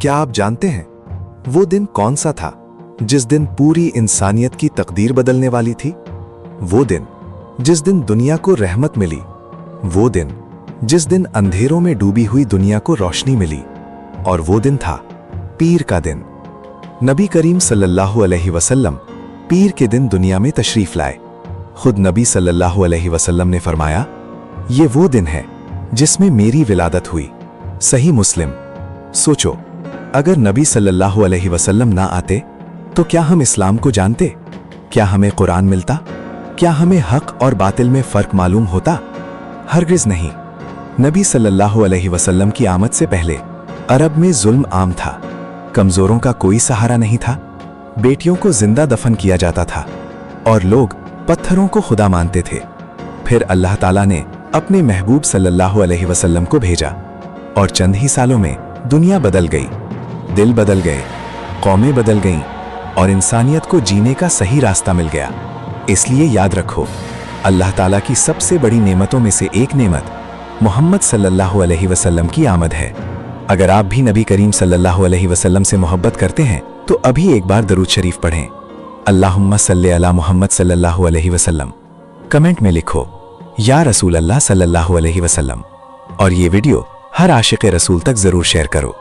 क्या आप जानते हैं वो दिन कौन सा था जिस दिन पूरी इंसानियत की तकदीर बदलने वाली थी? वो दिन जिस दिन दुनिया को रहमत मिली, वो दिन जिस दिन अंधेरों में डूबी हुई दुनिया को रोशनी मिली, और वो दिन था पीर का दिन। नबी करीम सल्लल्लाहु अलैहि वसल्लम पीर के दिन दुनिया में तशरीफ लाए। खुद नबी सल्लल्लाहु अलैहि वसल्लम ने फरमाया, ये वो दिन है जिसमें मेरी विलादत हुई। सही मुस्लिम। सोचो, अगर नबी सल्लल्लाहु अलैहि वसल्लम ना आते तो क्या हम इस्लाम को जानते? क्या हमें कुरान मिलता? क्या हमें हक और बातिल में फर्क मालूम होता? हरगिज नहीं। नबी सल्लल्लाहु अलैहि वसल्लम की आमद से पहले अरब में जुल्म आम था। कमजोरों का कोई सहारा नहीं था। बेटियों को जिंदा दफन किया जाता था और लोग पत्थरों को खुदा मानते थे। फिर अल्लाह ताला ने अपने महबूब सल्लल्लाहु अलैहि वसल्लम को भेजा और चंद ही सालों में दुनिया बदल गई, दिल बदल गए, कौमें बदल गईं और इंसानियत को जीने का सही रास्ता मिल गया। इसलिए याद रखो, अल्लाह ताला की सबसे बड़ी नेमतों में से एक नेमत मोहम्मद सल्लल्लाहु अलैहि वसल्लम की आमद है। अगर आप भी नबी करीम सल्लल्लाहु अलैहि वसल्लम से मोहब्बत करते हैं तो अभी एक बार दरूद शरीफ पढ़ें, अल्लाहुम्मा सल्ले अला मोहम्मद सल्लल्लाहु अलैहि वसल्लम। कमेंट में लिखो, या रसूल अल्लाह सल्लल्लाहु अलैहि वसल्लम। और ये वीडियो हर आशिक़ रसूल तक जरूर शेयर करो।